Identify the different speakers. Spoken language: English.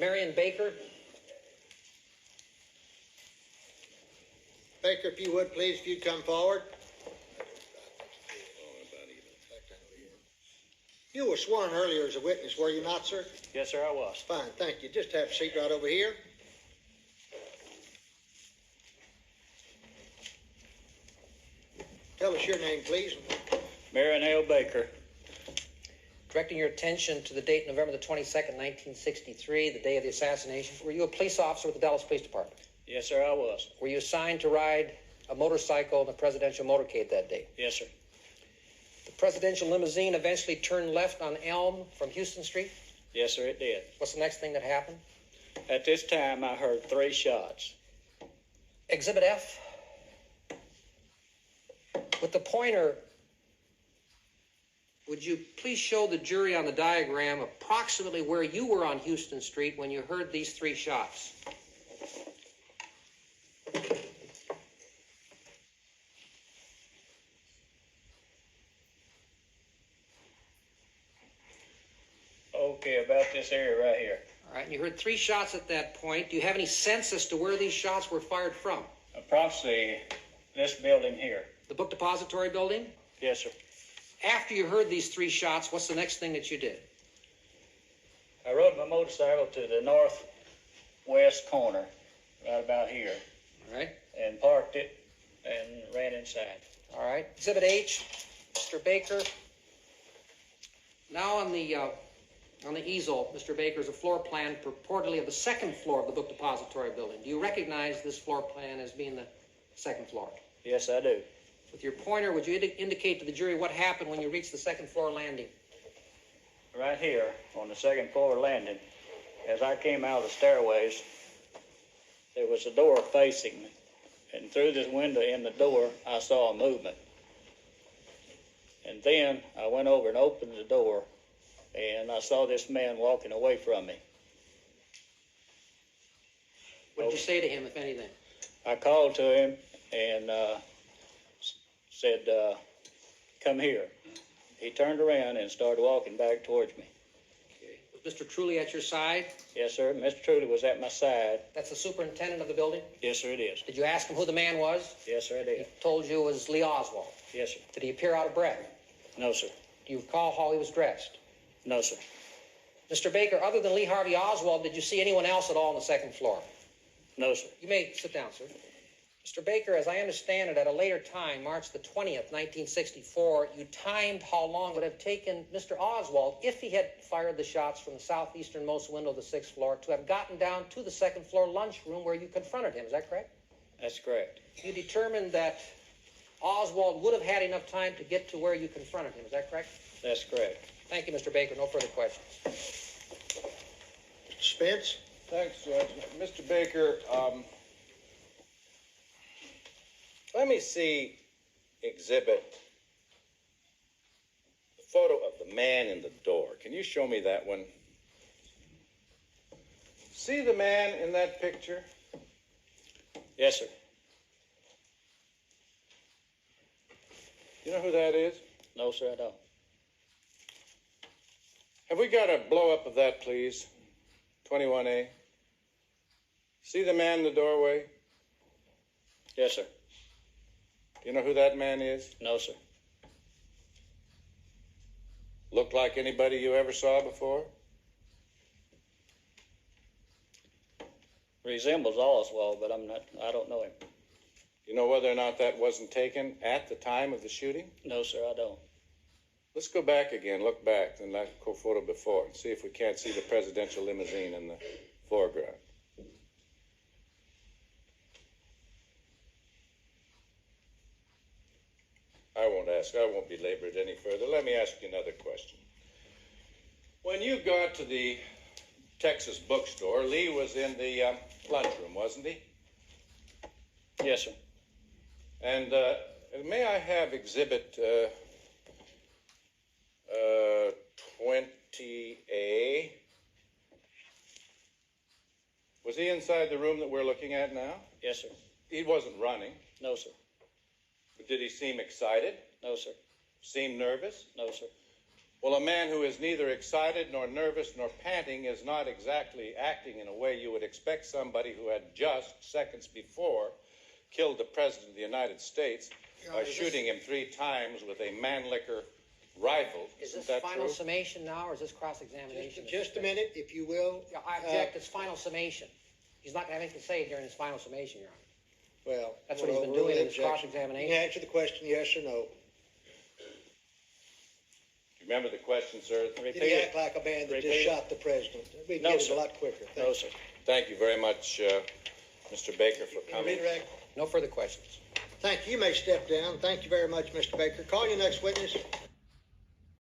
Speaker 1: Marion Baker.
Speaker 2: Baker, if you would, please, if you'd come forward. You were sworn earlier as a witness, were you not, sir?
Speaker 3: Yes, sir, I was.
Speaker 2: Fine, thank you. Just have a seat right over here. Tell us your name, please.
Speaker 3: Marion L. Baker.
Speaker 1: Directing your attention to the date November the 22nd, 1963, the day of the assassination. Were you a police officer with the Dallas Police Department?
Speaker 3: Yes, sir, I was.
Speaker 1: Were you assigned to ride a motorcycle in the presidential motorcade that day?
Speaker 3: Yes, sir.
Speaker 1: The presidential limousine eventually turned left on Elm from Houston Street?
Speaker 3: Yes, sir, it did.
Speaker 1: What's the next thing that happened?
Speaker 3: At this time, I heard 3 shots.
Speaker 1: Exhibit F. With the pointer, would you please show the jury on the diagram approximately where you were on Houston Street when you heard these 3 shots?
Speaker 3: Okay, about this area right here.
Speaker 1: All right, and you heard 3 shots at that point. Do you have any sense as to where these shots were fired from?
Speaker 3: Approximately this building here.
Speaker 1: The book depository building?
Speaker 3: Yes, sir.
Speaker 1: After you heard these 3 shots, what's the next thing that you did?
Speaker 3: I rode my motorcycle to the northwest corner, right about here,
Speaker 1: All right.
Speaker 3: and parked it and ran inside.
Speaker 1: All right. Exhibit H, Mr. Baker. Now on the easel, Mr. Baker, is a floor plan purportedly of the 2nd floor of the book depository building. Do you recognize this floor plan as being the 2nd floor?
Speaker 3: Yes, I do.
Speaker 1: With your pointer, would you indicate to the jury what happened when you reached the 2nd floor landing?
Speaker 3: Right here on the 2nd floor landing, as I came out of the stairways, there was a door facing me. And through this window in the door, I saw a movement. And then I went over and opened the door, and I saw this man walking away from me.
Speaker 1: What did you say to him, if anything?
Speaker 3: I called to him and said, come here. He turned around and started walking back towards me.
Speaker 1: Okay. Was Mr. Truly at your side?
Speaker 3: Yes, sir. Mr. Truly was at my side.
Speaker 1: That's the superintendent of the building?
Speaker 3: Yes, sir, it is.
Speaker 1: Did you ask him who the man was?
Speaker 3: Yes, sir, I
Speaker 1: He
Speaker 3: did.
Speaker 1: told you it was Lee Oswald.
Speaker 3: Yes, sir.
Speaker 1: Did he appear out of breath?
Speaker 3: No, sir.
Speaker 1: Do you recall how he was dressed?
Speaker 3: No, sir.
Speaker 1: Mr. Baker, other than Lee Harvey Oswald, did you see anyone else at all on the 2nd floor?
Speaker 3: No, sir.
Speaker 1: You may sit down, sir. Mr. Baker, as I understand it, at a later time, March the 20th, 1964, you timed how long it would have taken Mr. Oswald, if he had fired the shots from the southeasternmost window of the 6th floor, to have gotten down to the 2nd floor lunchroom where you confronted him. Is that correct?
Speaker 3: That's correct.
Speaker 1: You determined that Oswald would have had enough time to get to where you confronted him. Is that correct?
Speaker 3: That's correct.
Speaker 1: Thank you, Mr. Baker. No further questions.
Speaker 2: Mr. Spence?
Speaker 4: Thanks, Judge. Mr. Baker, let me see exhibit, the photo of the man in the door. Can you show me that one? See the man in that picture?
Speaker 3: Yes, sir.
Speaker 4: You know who that is?
Speaker 3: No, sir, I don't.
Speaker 4: Have we got a blow-up of that, please? 21A. See the man in the doorway?
Speaker 3: Yes, sir.
Speaker 4: You know who that man is?
Speaker 3: No, sir.
Speaker 4: Look like anybody you ever saw before?
Speaker 3: Resembles Oswald, but I don't know him.
Speaker 4: You know whether or not that wasn't taken at the time of the shooting?
Speaker 3: No, sir, I don't.
Speaker 4: Let's go back again, look back, and that photo before, and see if we can't see the presidential limousine in the foreground. I won't belabor it any further. Let me ask you another question. When you got to the Texas bookstore, Lee was in the lunchroom, wasn't he?
Speaker 3: Yes, sir.
Speaker 4: And may I have exhibit 20A? Was he inside the room that we're looking at now?
Speaker 3: Yes, sir.
Speaker 4: He wasn't running.
Speaker 3: No, sir.
Speaker 4: But did he seem excited?
Speaker 3: No, sir.
Speaker 4: Seem nervous?
Speaker 3: No, sir.
Speaker 4: Well, a man who is neither excited nor nervous nor panting is not exactly acting in a way you would expect somebody who had just seconds before killed the President of the United States by shooting him 3 times with a Mannlicher rifle.
Speaker 1: Is
Speaker 4: Isn't
Speaker 1: this
Speaker 4: that
Speaker 1: final
Speaker 4: true?
Speaker 1: summation now, or is this cross-examination?
Speaker 2: Just a minute, if you will.
Speaker 1: Yeah, I object. It's final summation. He's not going to have anything to say during his final summation, Your Honor.
Speaker 2: Well,
Speaker 1: That's what
Speaker 2: we'll
Speaker 1: he's been
Speaker 2: overrule
Speaker 1: doing
Speaker 2: the
Speaker 1: in his
Speaker 2: objection.
Speaker 1: cross-examination.
Speaker 2: You can answer the question, yes or no.
Speaker 4: Remember the question, sir?
Speaker 2: Did he act like a man that just
Speaker 3: Repeat it.
Speaker 2: shot the president? We
Speaker 3: No,
Speaker 2: get it
Speaker 3: sir.
Speaker 2: a lot quicker.
Speaker 3: No,
Speaker 2: Thank
Speaker 3: sir.
Speaker 4: Thank you very much, Mr. Baker, for
Speaker 2: you.
Speaker 4: coming.
Speaker 2: Redirect.
Speaker 1: No further questions.
Speaker 2: Thank you. You may step down. Thank you very much, Mr. Baker. Call your next witness.